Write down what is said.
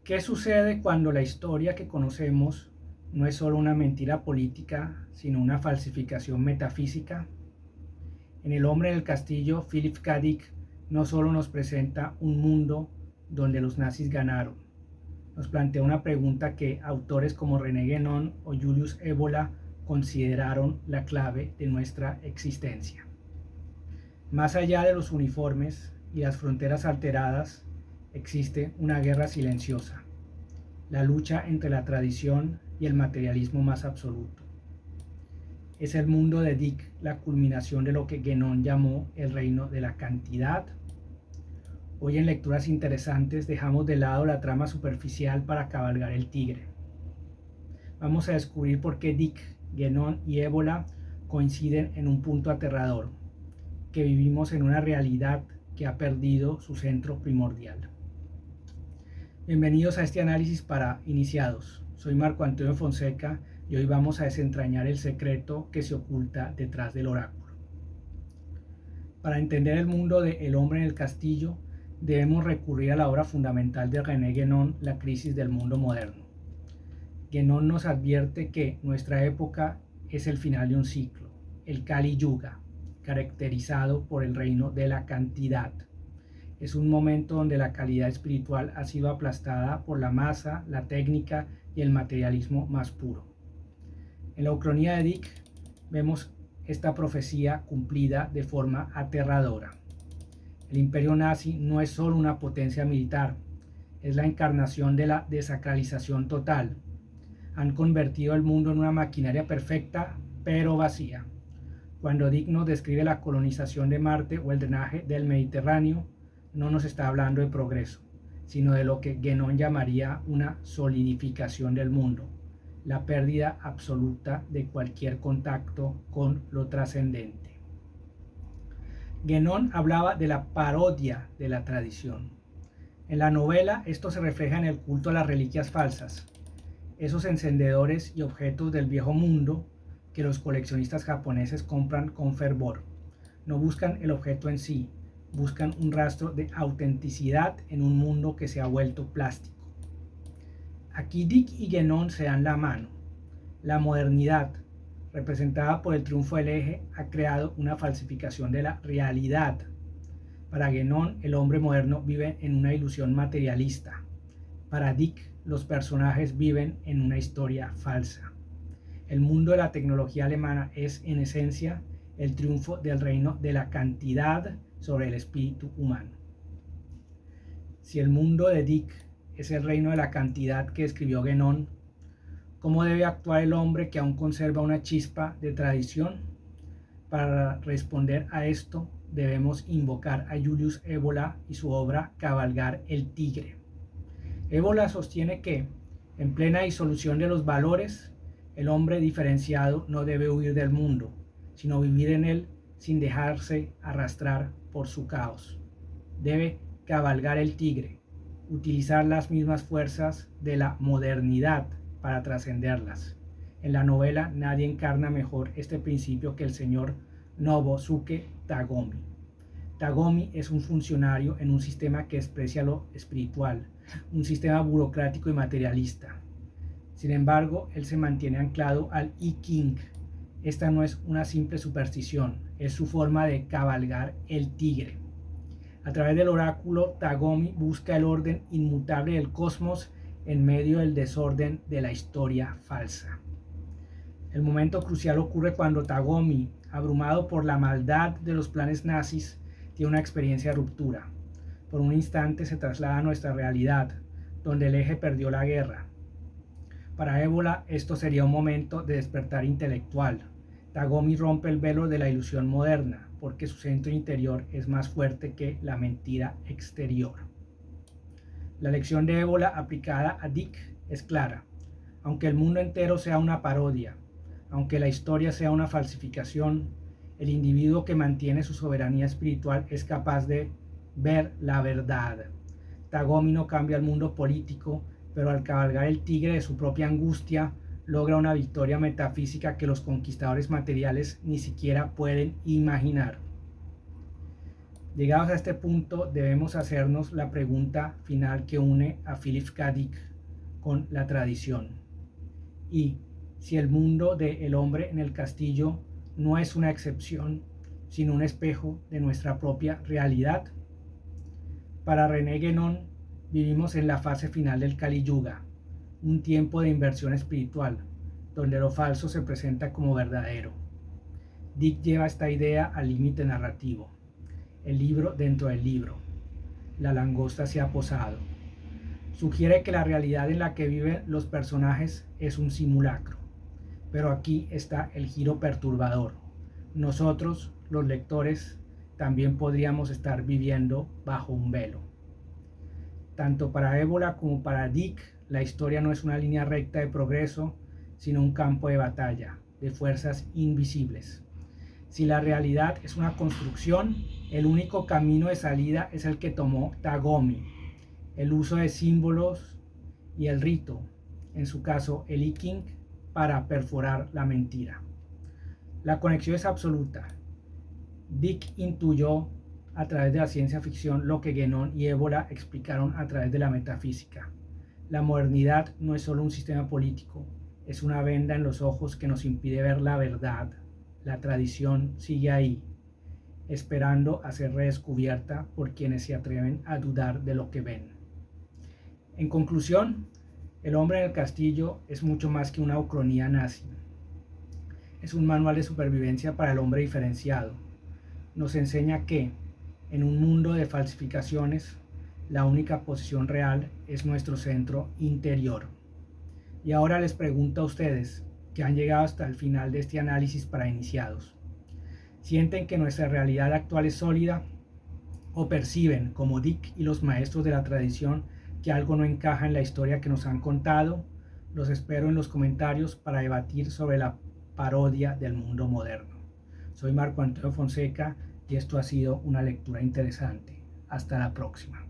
¿Qué sucede cuando la historia que conocemos no es solo una mentira política, sino una falsificación metafísica? En El hombre en el castillo, Philip K. Dick no solo nos presenta un mundo donde los nazis ganaron, nos plantea una pregunta que autores como René Guénon o Julius Evola consideraron la clave de nuestra existencia. Más allá de los uniformes y las fronteras alteradas, existe una guerra silenciosa, la lucha entre la tradición y el materialismo más absoluto. Es el mundo de Dick la culminación de lo que Guénon llamó el reino de la cantidad. Hoy en Lecturas Interesantes dejamos de lado la trama superficial para cabalgar el tigre. Vamos a descubrir por qué Dick, Guénon y Evola coinciden en un punto aterrador, que vivimos en una realidad que ha perdido su centro primordial. Bienvenidos a este análisis para iniciados. Soy Marco Antonio Fonseca y hoy vamos a desentrañar el secreto que se oculta detrás del oráculo. Para entender el mundo de El hombre en el castillo, debemos recurrir a la obra fundamental de René Guénon, La crisis del mundo moderno. Guénon nos advierte que nuestra época es el final de un ciclo, el Kali Yuga, caracterizado por el reino de la cantidad. Es un momento donde la calidad espiritual ha sido aplastada por la masa, la técnica y el materialismo más puro. En la Ucronía de Dick vemos esta profecía cumplida de forma aterradora. El imperio nazi no es solo una potencia militar, es la encarnación de la desacralización total. Han convertido el mundo en una maquinaria perfecta, pero vacía. Cuando Dick nos describe la colonización de Marte o el drenaje del Mediterráneo, no nos está hablando de progreso, sino de lo que Guénon llamaría una solidificación del mundo, la pérdida absoluta de cualquier contacto con lo trascendente. Guénon hablaba de la parodia de la tradición. En la novela esto se refleja en el culto a las reliquias falsas, esos encendedores y objetos del viejo mundo que los coleccionistas japoneses compran con fervor. No buscan el objeto en sí, buscan un rastro de autenticidad en un mundo que se ha vuelto plástico. Aquí Dick y Guénon se dan la mano. La modernidad, representada por el triunfo del eje, ha creado una falsificación de la realidad. Para Guénon, el hombre moderno vive en una ilusión materialista. Para Dick, los personajes viven en una historia falsa. El mundo de la tecnología alemana es, en esencia, el triunfo del reino de la cantidad sobre el espíritu humano. Si el mundo de Dick es el reino de la cantidad que escribió Guénon, ¿cómo debe actuar el hombre que aún conserva una chispa de tradición? Para responder a esto, debemos invocar a Julius Evola y su obra Cabalgar el tigre. Evola sostiene que, en plena disolución de los valores, el hombre diferenciado no debe huir del mundo, sino vivir en él sin dejarse arrastrar por su caos. Debe cabalgar el tigre, utilizar las mismas fuerzas de la modernidad para trascenderlas. En la novela nadie encarna mejor este principio que el señor Nobusuke Tagomi. Tagomi es un funcionario en un sistema que desprecia lo espiritual, un sistema burocrático y materialista. Sin embargo, él se mantiene anclado al I Ching. Esta no es una simple superstición, es su forma de cabalgar el tigre. A través del oráculo, Tagomi busca el orden inmutable del cosmos en medio del desorden de la historia falsa. El momento crucial ocurre cuando Tagomi, abrumado por la maldad de los planes nazis, tiene una experiencia de ruptura. Por un instante se traslada a nuestra realidad, donde el eje perdió la guerra. Para Evola, esto sería un momento de despertar intelectual. Tagomi rompe el velo de la ilusión moderna, porque su centro interior es más fuerte que la mentira exterior. La lección de Evola aplicada a Dick es clara. Aunque el mundo entero sea una parodia, aunque la historia sea una falsificación, el individuo que mantiene su soberanía espiritual es capaz de ver la verdad. Tagomi no cambia el mundo político, pero al cabalgar el tigre de su propia angustia, logra una victoria metafísica que los conquistadores materiales ni siquiera pueden imaginar. Llegados a este punto, debemos hacernos la pregunta final que une a Philip K. Dick con la tradición. Y si el mundo de El hombre en el castillo no es una excepción, sino un espejo de nuestra propia realidad. Para René Guénon, vivimos en la fase final del Kali Yuga, un tiempo de inversión espiritual, donde lo falso se presenta como verdadero. Dick lleva esta idea al límite narrativo. El libro dentro del libro. La langosta se ha posado. Sugiere que la realidad en la que viven los personajes es un simulacro. Pero aquí está el giro perturbador. Nosotros, los lectores, también podríamos estar viviendo bajo un velo. Tanto para Ébola como para Dick, la historia no es una línea recta de progreso, sino un campo de batalla, de fuerzas invisibles. Si la realidad es una construcción, el único camino de salida es el que tomó Tagomi, el uso de símbolos y el rito, en su caso el I Ching, para perforar la mentira. La conexión es absoluta. Dick intuyó a través de la ciencia ficción lo que Guénon y Ébola explicaron a través de la metafísica. La modernidad no es solo un sistema político, es una venda en los ojos que nos impide ver la verdad. La tradición sigue ahí, esperando a ser redescubierta por quienes se atreven a dudar de lo que ven. En conclusión, El hombre en el castillo es mucho más que una ucronía nazi. Es un manual de supervivencia para el hombre diferenciado. Nos enseña que, en un mundo de falsificaciones, la única posición real es nuestro centro interior. Y ahora les pregunto a ustedes, que han llegado hasta el final de este análisis para iniciados. ¿Sienten que nuestra realidad actual es sólida? ¿O perciben, como Dick y los maestros de la tradición, que algo no encaja en la historia que nos han contado? Los espero en los comentarios para debatir sobre la parodia del mundo moderno. Soy Marco Antonio Fonseca y esto ha sido una lectura interesante. Hasta la próxima.